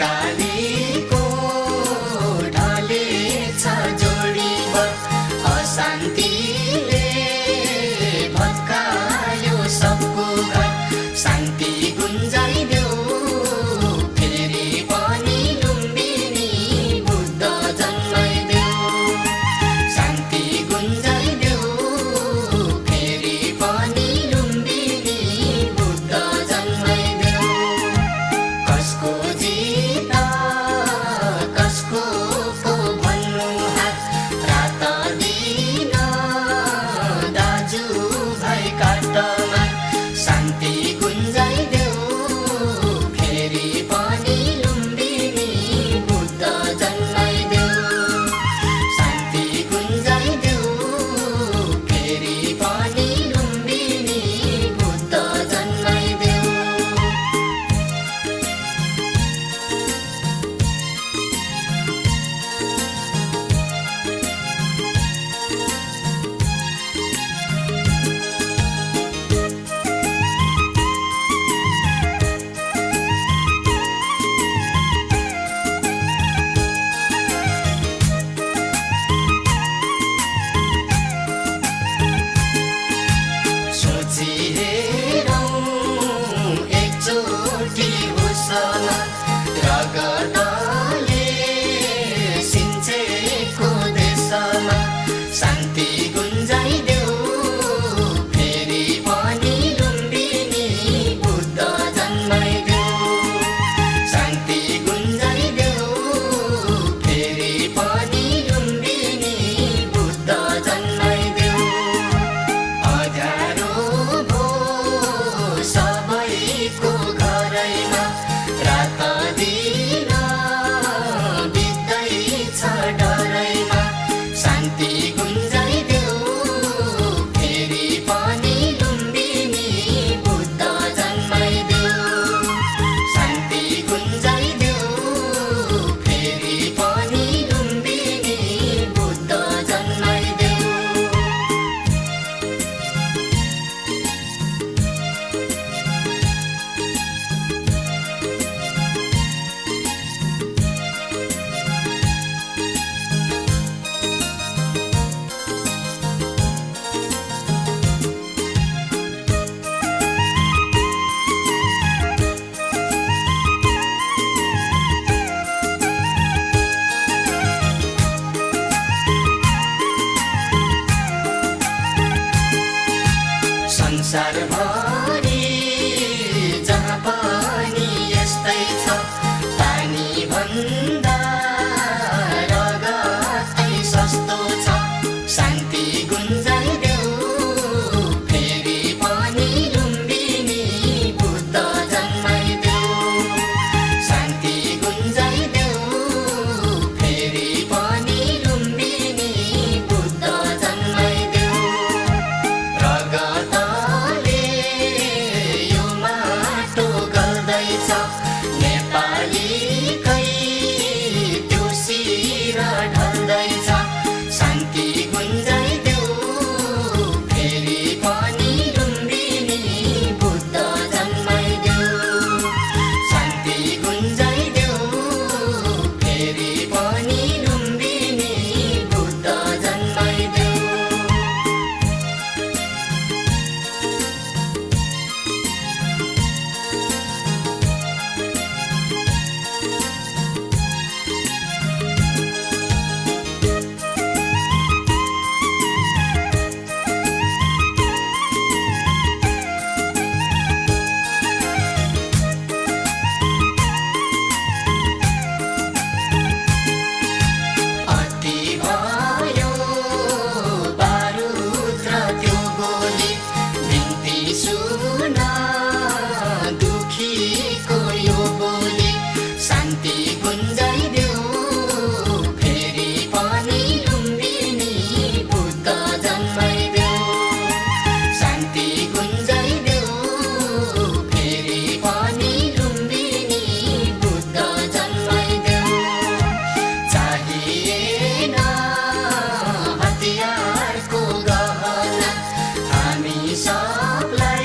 नेपालीको ढलेछ जोडीब अशान्तिले भत्कायो सबको घर शान्ति गुन्जाइदेऊ फेरि पनि लुम्बिनी बुद्ध जन्माइदेऊ शान्ति गुन्जाइदेऊ फेरि पनि लुम्बिनी बुद्ध जन्माइदेऊ कसको जित कसको पो भन्नु हात रात दिन दाजु भाइ काटमा शान्ति गुन्जाइदेऊ फेरि पनि लुम्बिनी बुद्ध जन्माइदेऊ शान्ति गुन्जाइदेऊ फेरि पनि लुम्बिनी बुद्ध जन्माइदेऊ सोचिहेरौँ एकचोटि उसँग रगतले सिन्चेको देशमा शान्ति गुन्जाइदेऊ फेरि पनि लुम्बिनी बुद्ध जन्माइदेऊ शान्ति गुन्जाइदेऊ फेरि पनि लुम्बिनी बुद्ध जन्माइदेऊ अँध्यारो भो सबैको घरैमा रात दिन बित्दैछ डरैमा शान्ति गुन्जाइदेऊ फेरि पनि लुम्बिनी बुद्ध जन्माइदेऊ शान्ति गुन्जाइदेऊ फेरि पनि लुम्बिनी बुद्ध जन्माइदेऊ संसारभरि जहाँ पनि यस्तै छ पानी भन्दा रगतै सस्तो छ शान्ति गुन्जाइदेऊ फेरि पनि लुम्बिनी बुद्ध जन्माइदेऊ शान्ति गुन्जाइदेऊ फेरि पनि लुम्बिनी बुद्ध जन्माइदेऊ रगतले यो माटो गल्दैछ नेपालीकै त्यो शिर ढल्दैछ शान्ति गुन्जाइदेऊ फेरि पनि लुम्बिनी बुद्ध जन्माइदेऊ शान्ति गुन्जाइदेऊ फेरि पनि लुम्बिनी बुद्ध जन्माइदेऊ अति भयो बारुद र त्यो गोली बिन्ती सुन दुखीको यो बोली शान्ति गुन्जाइदेऊ फेरि पनि लुम्बिनी बुद्ध जन्माइदेऊ शान्ति गुन्जाइदेऊ फेरि पनि लुम्बिनी बुद्ध जन्माइदेऊ चाहिएन हतियारको गहना हामी सबलाई